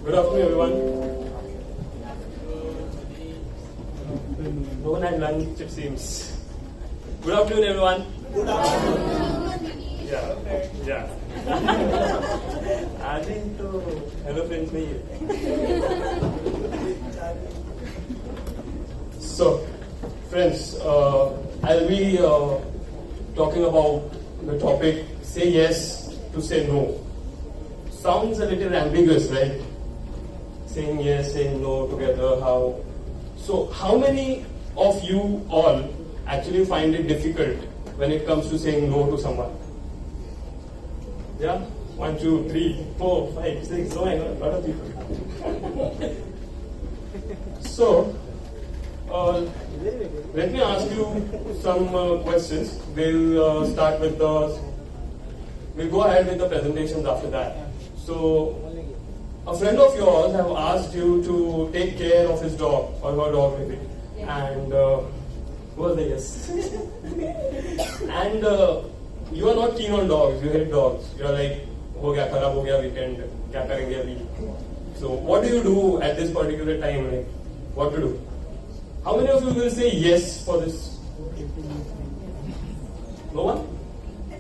Good afternoon, everyone. No one had lunch, it seems. Good afternoon, everyone. Good afternoon. Yeah. आज ही तो hello friends नहीं है. So, friends, I'll be talking about the topic "Say yes to say no." Sounds a little ambiguous, right? Saying yes, saying no together. How many of you all actually find it difficult when it comes to saying no to someone? Yeah? 1, 2, 3, 4, 5, 6. Oh my God, a lot of people. So, let me ask you some questions. We'll start with we'll go ahead with the presentations after that. So, a friend of yours have asked you to take care of his dog or her dog maybe, and who was the yes? And you are not keen on dogs. You hate dogs. You are like, हो गया खराब हो गया weekend. क्या करेंगे अभी? So what do you do at this particular time? Like, what to do? How many of you will say yes for this? No one?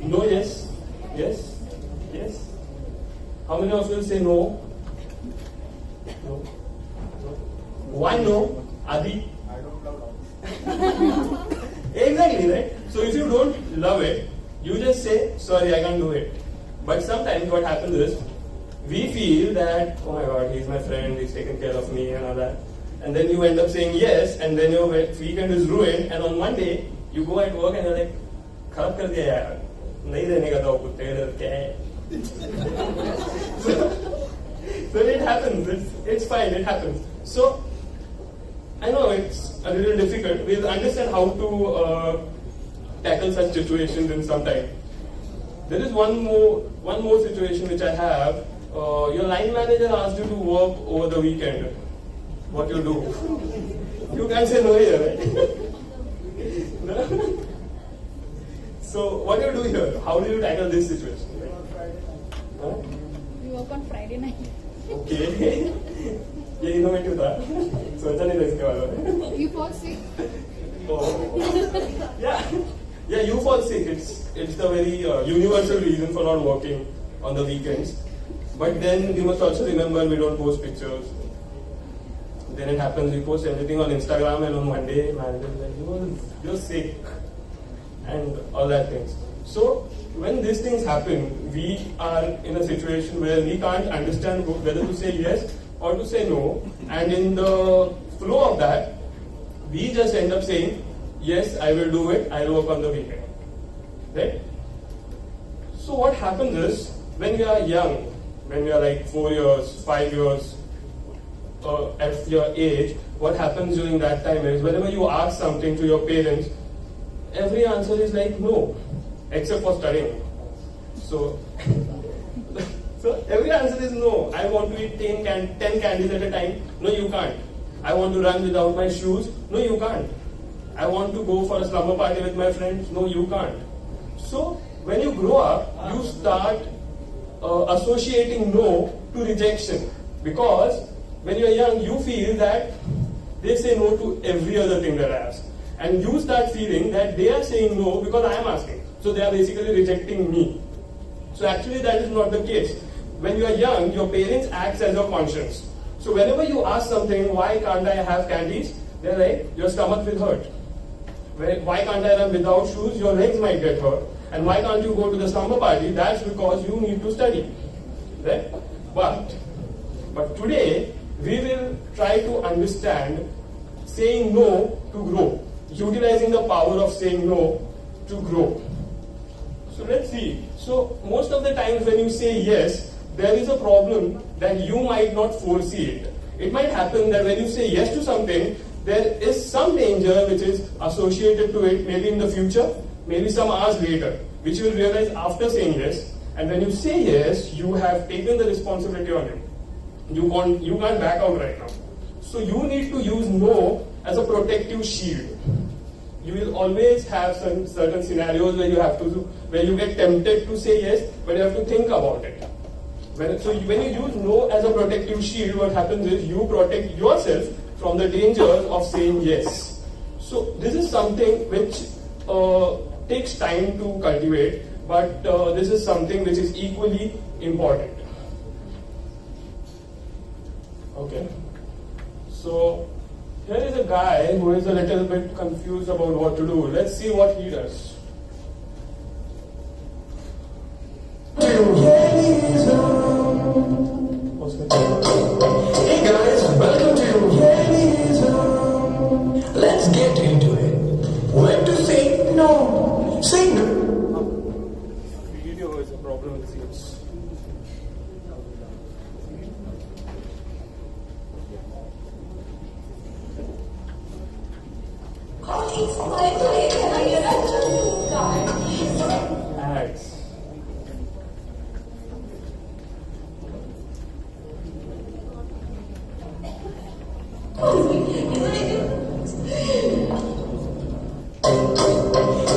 No yes? Yes? Yes? How many of you will say no? No. Why no? Adi? I don't love dogs. Exactly, right? So if you don't love it, you just say, sorry, I can't do it. But sometimes what happens is, we feel that, oh my God, he's my friend, he's taking care of me and all that. And then you end up saying yes, and then your weekend is ruined, and on Monday, you go at work and you're like, खराब कर दिया यार, नहीं रहने का तो कुत्ते इधर क्या है? So it happens, it's fine, it happens. So, I know it's a little difficult. We'll understand how to tackle such situations in some time. There is one more situation which I have. Your line manager asked you to work over the weekend. What you do? You can't say no here, right? No? So what do you do here? How do you tackle this situation? Huh? We work on Friday night. Okay. ये innovative था. सोचा नहीं था इसके बारे में. You fall sick. Oh. Yeah, you fall sick. It's the very universal reason for not working on the weekends. But then you must also remember we don't post pictures. Then it happens we post everything on Instagram, and on Monday manager is like, you're sick and all that things. So when these things happen, we are in a situation where we can't understand whether to say yes or to say no, and in the flow of that, we just end up saying, yes, I will do it, I will work on the weekend. Right? So what happens is, when we are young, when we are like 4 years, 5 years, at your age, what happens during that time is, whenever you ask something to your parents, every answer is like no, except for studying. So every answer is no. I want to eat 10 candies at a time. No, you can't. I want to run without my shoes. No, you can't. I want to go for a slumber party with my friends. No, you can't. So when you grow up, you start associating no to rejection, because when you're young, you feel that they say no to every other thing that I ask, and you start feeling that they are saying no because I am asking. So they are basically rejecting me. So actually that is not the case. When you are young, your parents act as your conscience. So whenever you ask something, why can't I have candies? They're like, your stomach will hurt. Why can't I run without shoes? Your legs might get hurt. And why can't you go to the slumber party? That's because you need to study. Right? But today, we will try to understand saying no to grow. Utilizing the power of saying no to grow. So let's see. So most of the times when you say yes, there is a problem that you might not foresee it. It might happen that when you say yes to something, there is some danger which is associated to it, maybe in the future, maybe some hours later, which you will realize after saying yes. And when you say yes, you have taken the responsibility on it. You can't back out right now. So you need to use no as a protective shield. You will always have some certain scenarios where you get tempted to say yes, but you have to think about it. When you use no as a protective shield, what happens is you protect yourself from the dangers of saying yes. So this is something which takes time to cultivate, but this is something which is equally important. Okay. So here is a guy who is a little bit confused about what to do. Let's see what he does. Hey guys, welcome to Let's get into it. When to say no? Say no. Video is a problem, it seems. Ads.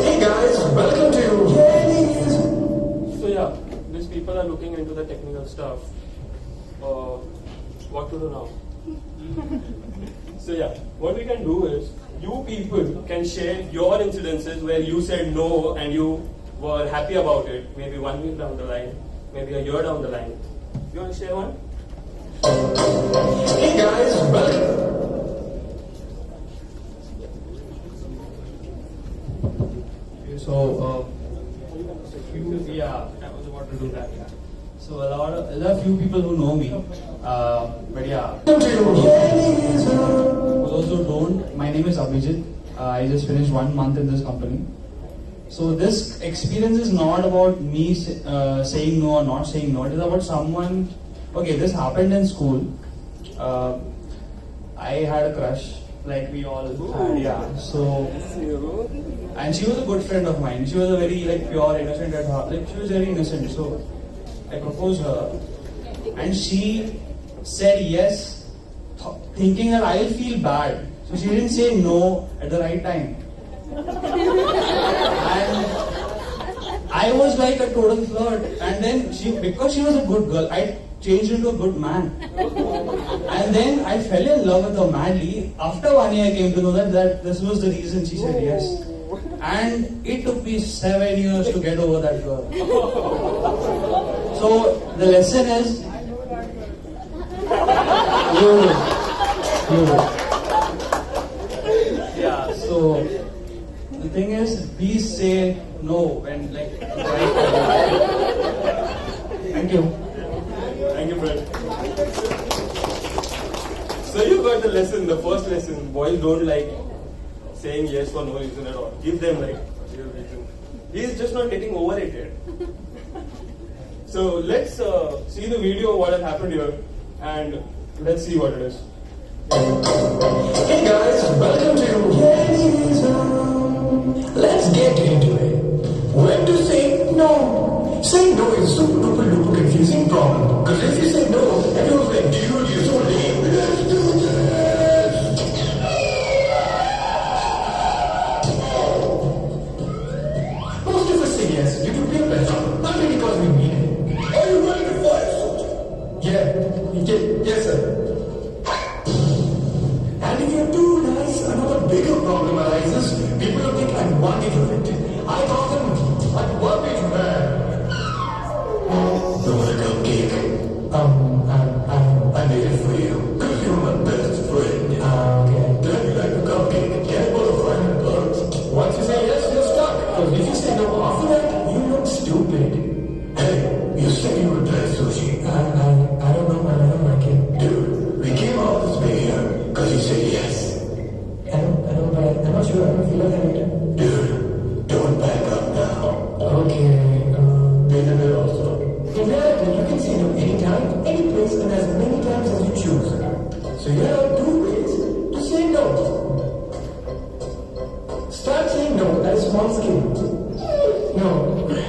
Hey guys, welcome to So yeah, these people are looking into the technical stuff. What to do now? So yeah, what we can do is, you people can share your incidences where you said no and you were happy about it, maybe 1 week down the line, maybe a year down the line. You want to share one? Hey guys, welcome. So, I was about to do that. Yeah. So there are few people who know me, but yeah. For those who don't, my name is Abhijit. I just finished 1 month in this company. So this experience is not about me saying no or not saying no. It is about someone. Okay, this happened in school. I had a crush, like we all had. Yeah. So. And she was a good friend of mine. She was a very pure, innocent at heart. She was very innocent. So I proposed her, and she said yes, thinking that I'll feel bad. So she didn't say no at the right time. And I was like a total flirt. And then because she was a good girl, I changed into a good man. And then I fell in love with her madly. After 1 year, I came to know that this was the reason she said yes. And it took me 7 years to get over that girl. So the lesson is, yeah. So the thing is, please say no when right. Thank you. Thank you, friend. So you got the lesson, the first lesson. Boys don't like saying yes for no reason at all. Give them a real reason. He is just not getting over it yet. So let's see the video of what has happened here, and let's see what it is. Hey guys, welcome to Let's get into it. When to say no? Saying no is super duper confusing problem. Because if you say no, everyone's like, dude, you're so lame. Let's do this. Most of us say yes due to peer pressure, not really because we mean it. Are you ready to fight? Yes sir. And if you're too nice, another bigger problem arises. People will take advantage of it. I call them advantage man. You want a cupcake? I made it for you. Cause you're my best friend. Okay. Glad you like the cupcake. Get both of friend and bugs. Once you say yes, you're stuck. Cause if you say no after that, you look stupid. Hey, you said you would try sushi. I don't know, man. I don't like it. Dude, we came all this way here cause you said yes. I don't, but I'm not sure. I don't feel like I need it. Dude, don't back up now. Okay, wait a minute also. In reality, you can say no anytime, any place, and as many times as you choose. So here are 2 ways to say no. Start saying no at a small scale. No,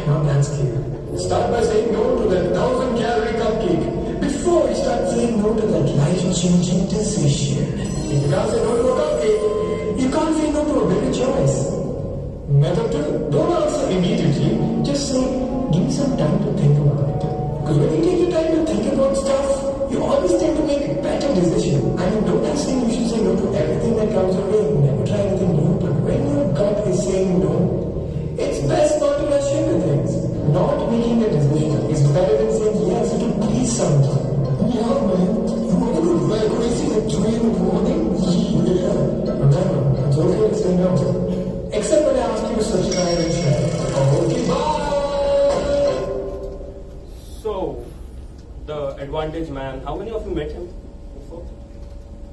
not that scale. Start by saying no to that 1,000-calorie cupcake before you start saying no to that life-changing decision. If you can't say no to a cupcake, you can't say no to a better choice. Method 2, don't answer immediately. Just say, give me some time to think about it. Because when you take your time to think about stuff, you always tend to make better decisions. I mean, don't I say you should say no to everything that comes your way, never try anything new, but when your gut is saying no, it's best not to rush into things. Not making a decision is better than saying yes to please someone. Yeah, man, you want to go drag racing at 3 in the morning? Yeah. Remember, it's okay to say no. Except when I ask you to subscribe and share. Okay, bye! So, the advantage man, how many of you met him before?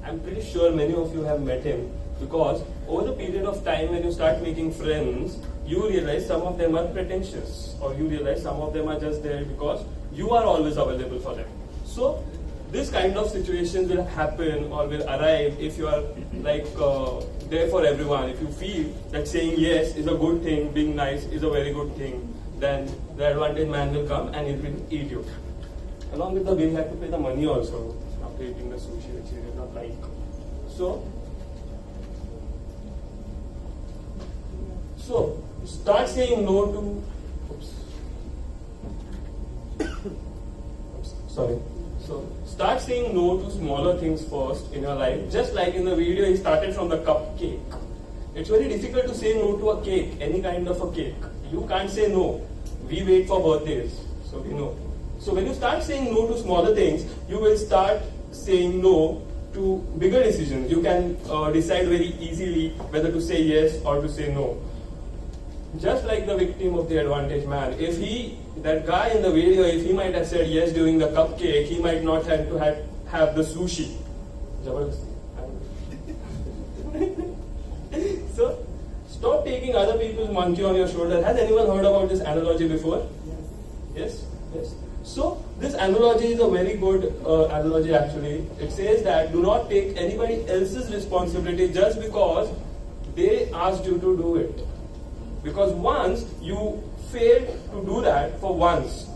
I'm pretty sure many of you have met him because over the period of time when you start making friends, you realize some of them are pretentious or you realize some of them are just there because you are always available for them. So, this kind of situations will happen or will arrive if you are like there for everyone. If you feel that saying yes is a good thing, being nice is a very good thing, then the advantage man will come and he will eat you. Along with the bill, you have to pay the money also after eating the sushi, which you did not like. So start saying no to. Sorry. So start saying no to smaller things first in your life. Just like in the video, he started from the cupcake. It's very difficult to say no to a cake, any kind of a cake. You can't say no. We wait for birthdays, so we know. So when you start saying no to smaller things, you will start saying no to bigger decisions. You can decide very easily whether to say yes or to say no. Just like the victim of the advantage man, if that guy in the video, if he might have said yes during the cupcake, he might not have to have the sushi. So, stop taking other people's monkey on your shoulder. Has anyone heard about this analogy before? Yes? Yes. So, this analogy is a very good analogy actually. It says that do not take anybody else's responsibility just because they asked you to do it. Because once you fail to do that for once,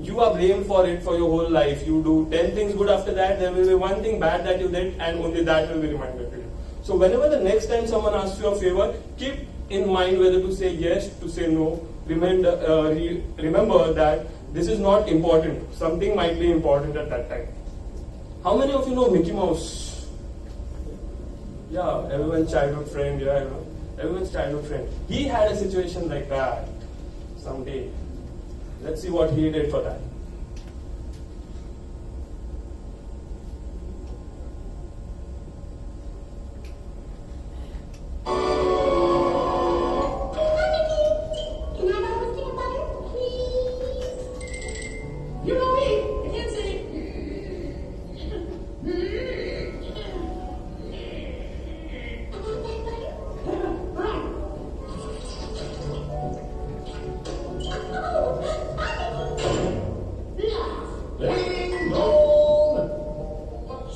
you are blamed for it for your whole life. You do 10 things good after that, there will be one thing bad that you did and only that will be reminded to you. So whenever the next time someone asks you a favor, keep in mind whether to say yes, to say no. Remember that this is not important. Something might be important at that time. How many of you know Mickey Mouse? Yeah, everyone's childhood friend, yeah, you know. Everyone's childhood friend. He had a situation like that someday. Let's see what he did for that.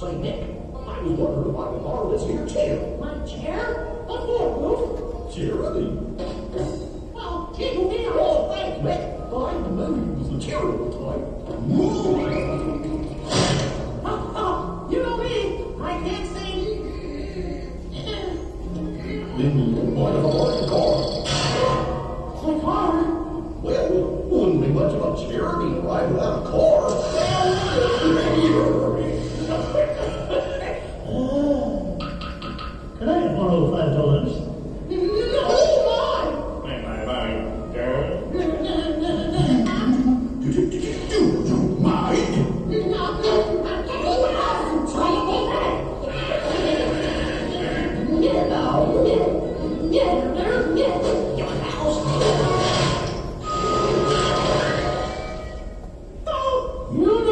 Say, Nick, I was wondering if I could borrow this here chair. My chair? What for, Luke? Charity. Well, it will be a whole thing, Nick. I know you was the charitable type. You know me. I can't sing. Then you don't mind if I borrow your car? My car? Well, it wouldn't be much of a charity to ride without a car. Can I borrow $5? My, girl. Do you mind? You know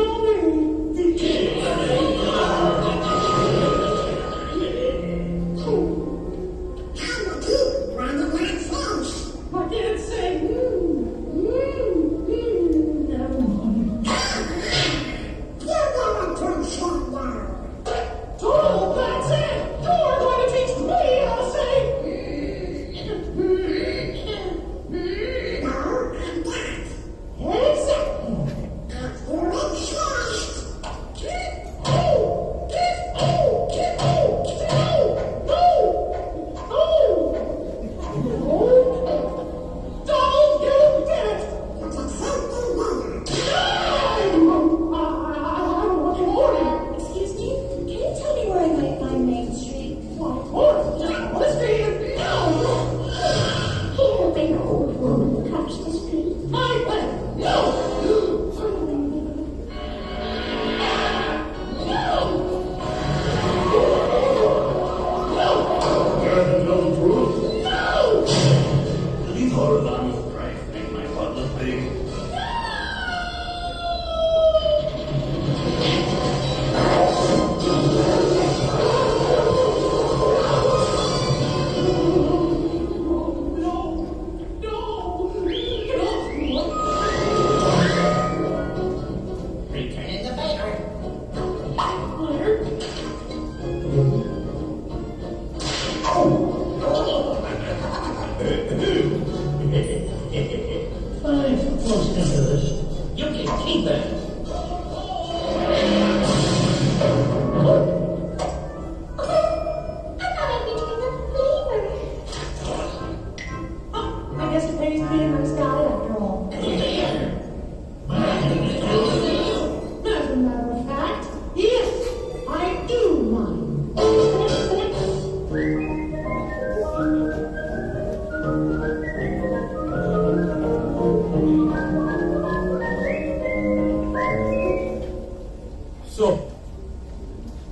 So,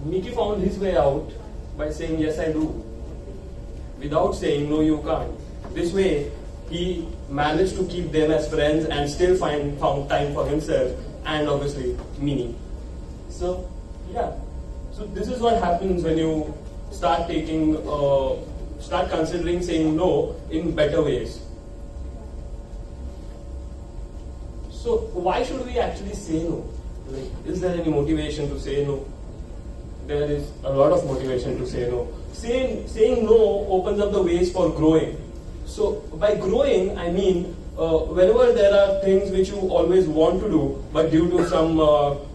Mickey found his way out by saying, yes, I do, without saying, no, you can't. This way, he managed to keep them as friends and still found time for himself and obviously meaning. So, yeah. So this is what happens when you start considering saying no in better ways. So why should we actually say no? Like, is there any motivation to say no? There is a lot of motivation to say no. Saying no opens up the ways for growing. So by growing, I mean whenever there are things which you always want to do, but due to some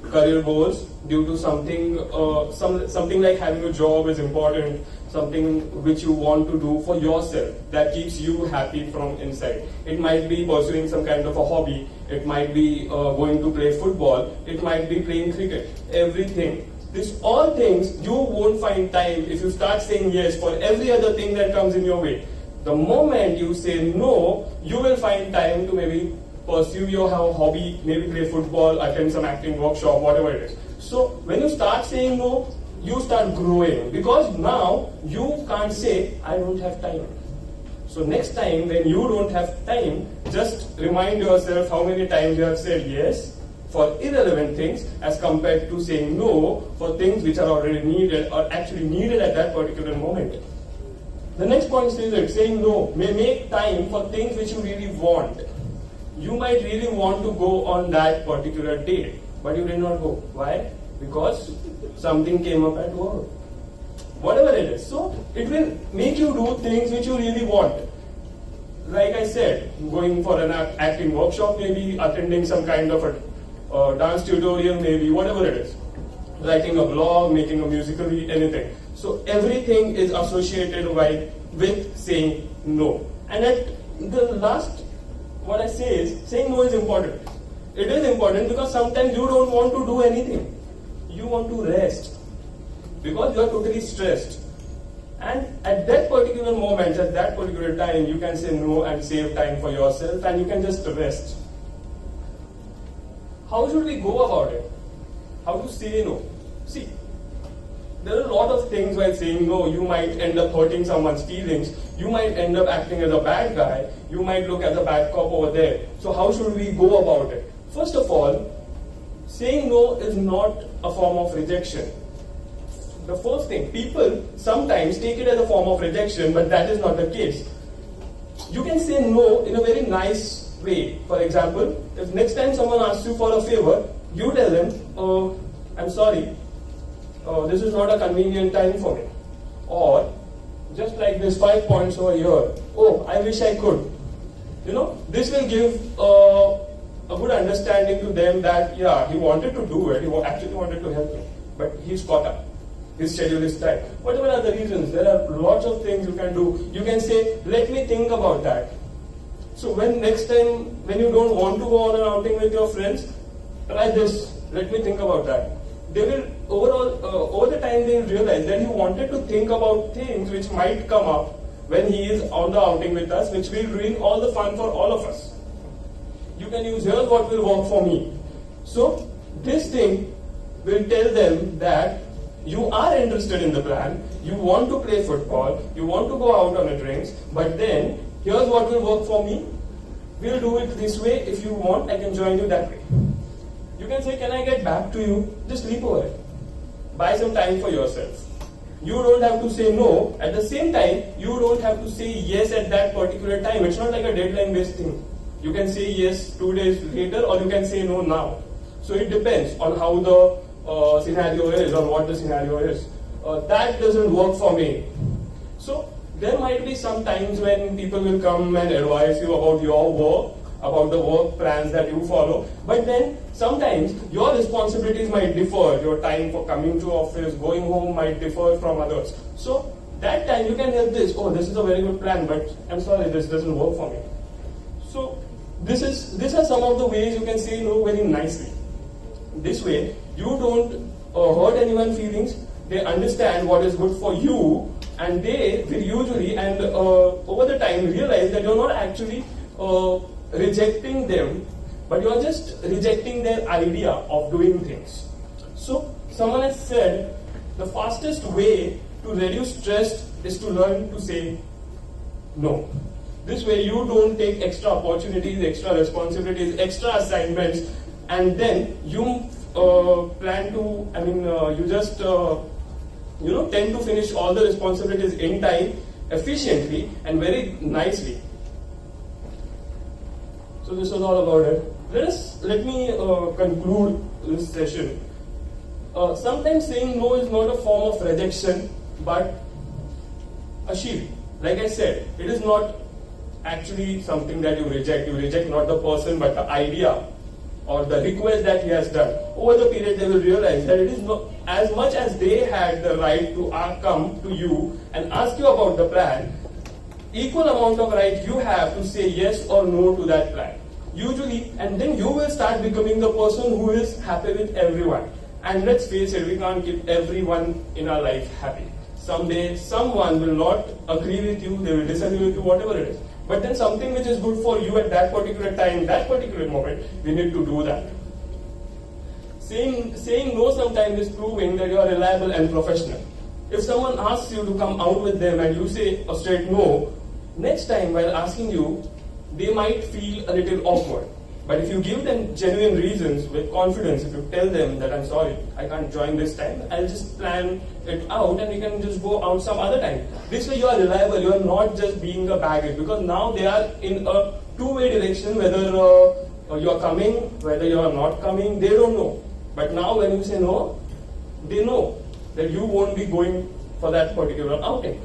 career goals, due to something like having a job is important, something which you want to do for yourself that keeps you happy from inside. It might be pursuing some kind of a hobby, it might be going to play football, it might be playing cricket, everything. These all things you won't find time if you start saying yes for every other thing that comes in your way. The moment you say no, you will find time to maybe pursue your hobby, maybe play football, attend some acting workshop, whatever it is. So when you start saying no, you start growing, because now you can't say, I don't have time. So next time when you don't have time, just remind yourself how many times you have said yes for irrelevant things as compared to saying no for things which are already needed or actually needed at that particular moment. The next point says that saying no may make time for things which you really want. You might really want to go on that particular date, but you did not go. Why? Because something came up at work. Whatever it is. So it will make you do things which you really want. Like I said, going for an acting workshop, maybe attending some kind of a dance tutorial, maybe whatever it is. Writing a blog, making a musically, anything. So everything is associated with saying no. And at the last, what I say is, saying no is important. It is important because sometimes you don't want to do anything. You want to rest because you are totally stressed. And at that particular moment, at that particular time, you can say no and save time for yourself and you can just rest. How should we go about it? How to say no? See, there are a lot of things while saying no. You might end up hurting someone's feelings. You might end up acting as a bad guy. You might look as a bad cop over there. So how should we go about it? First of all, saying no is not a form of rejection. The first thing, people sometimes take it as a form of rejection, but that is not the case. You can say no in a very nice way. For example, if next time someone asks you for a favor, you tell them, I'm sorry, this is not a convenient time for me. Or, just like this 5 points over here, oh, I wish I could. This will give a good understanding to them that, yeah, he wanted to do it, he actually wanted to help me, but he's caught up. His schedule is tight. Whatever are the reasons, there are lots of things you can do. You can say, let me think about that. So next time, when you don't want to go on an outing with your friends, try this, let me think about that. They will, over the time they will realize that he wanted to think about things which might come up when he is on the outing with us, which will ruin all the fun for all of us. You can use, here's what will work for me. So, this thing will tell them that you are interested in the plan, you want to play football, you want to go out on a drinks, but then, here's what will work for me. We'll do it this way. If you want, I can join you that way. You can say, can I get back to you? Just sleep over it. Buy some time for yourself. You don't have to say no. At the same time, you don't have to say yes at that particular time. It's not like a deadline-based thing. You can say yes 2 days later or you can say no now. So it depends on how the scenario is or what the scenario is. That doesn't work for me. So there might be some times when people will come and advise you about your work, about the work plans that you follow. But then sometimes your responsibilities might differ. Your time for coming to office, going home might differ from others. So that time you can help this. Oh, this is a very good plan, but I'm sorry, this doesn't work for me. So these are some of the ways you can say no very nicely. This way, you don't hurt anyone's feelings. They understand what is good for you, and they will usually and over the time realize that you're not actually rejecting them, but you're just rejecting their idea of doing things. So Someone has said the fastest way to reduce stress is to learn to say no. This way you don't take extra opportunities, extra responsibilities, extra assignments, and then you plan to, you just, tend to finish all the responsibilities in time, efficiently, and very nicely. So this was all about it. Let me conclude this session. Sometimes saying no is not a form of rejection, but a shield. Like I said, it is not actually something that you reject. You reject not the person, but the idea or the request that he has done. Over the period, they will realize that it is not as much as they had the right to come to you and ask you about the plan. Equal amount of right you have to say yes or no to that plan. Usually, and then you will start becoming the person who is happy with everyone. And let's face it, we can't keep everyone in our life happy. Someday, someone will not agree with you, they will disagree with you, whatever it is. But then something which is good for you at that particular time, that particular moment, we need to do that. Saying no sometimes is proving that you are reliable and professional. If someone asks you to come out with them and you say a straight no, next time while asking you, they might feel a little awkward. But if you give them genuine reasons with confidence, if you tell them that I'm sorry, I can't join this time, I'll just plan it out and we can just go out some other time. This way you are reliable, you are not just being a baggage, because now they are in a two-way direction, whether you are coming, whether you are not coming, they don't know. But now when you say no, they know that you won't be going for that particular outing.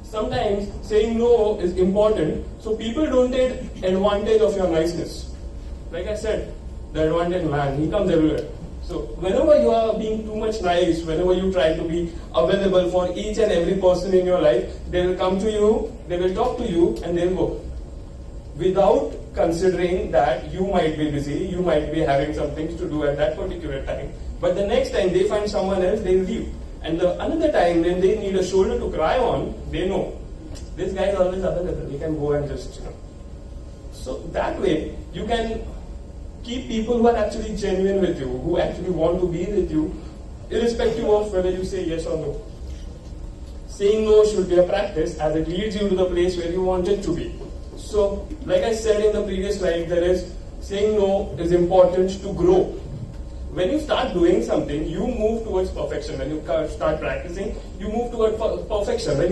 Sometimes saying no is important, so people don't take advantage of your niceness. Like I said, the advantage man, he comes everywhere. So whenever you are being too much nice, whenever you try to be available for each and every person in your life, they will come to you, they will talk to you, and they will go. Without considering that you might be busy, you might be having some things to do at that particular time. But the next time they find someone else, they will leave. And another time when they need a shoulder to cry on, they know, this guy is always available, he can go and just, So that way, you can keep people who are actually genuine with you, who actually want to be with you, irrespective of whether you say yes or no. Saying no should be a practice as it leads you to the place where you want it to be. So, like I said in the previous slide, saying no is important to grow. When you start doing something, you move towards perfection. When you start practicing, you move towards perfection. When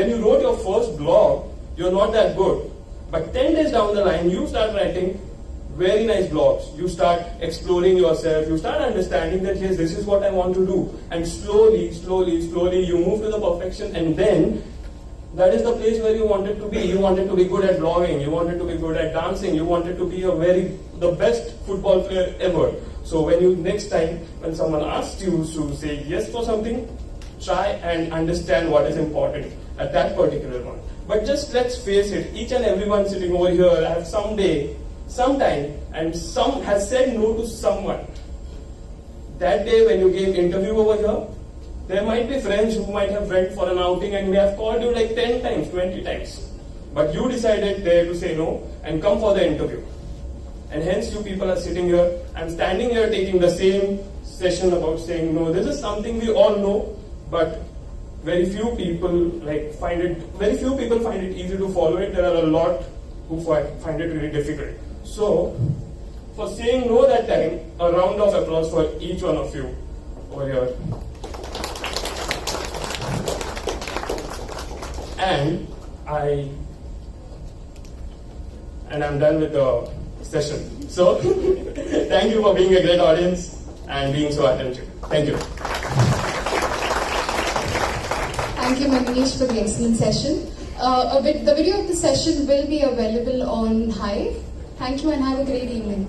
you wrote your first blog, you're not that good. But 10 days down the line, you start writing very nice blogs. You start exploring yourself. You start understanding that, yes, this is what I want to do. And slowly, you move to the perfection. And then, that is the place where you wanted to be. You wanted to be good at blogging. You wanted to be good at dancing. You wanted to be the best football player ever. So next time, when someone asks you to say yes for something, try and understand what is important at that particular one. But just let's face it, each and everyone sitting over here have sometime, and some has said no to someone. That day when you gave interview over here, there might be friends who might have went for an outing and may have called you like 10 times, 20 times. But you decided there to say no and come for the interview. And hence you people are sitting here. I'm standing here taking the same session about saying no. This is something we all know, but very few people find it easy to follow it. There are a lot who find it really difficult. So, for saying no that time, a round of applause for each one of you over here. And I'm done with the session. So, thank you for being a great audience and being so attentive. Thank you. Thank you, Manish, for the excellent session. The video of the session will be available on Hive. Thank you and have a great evening.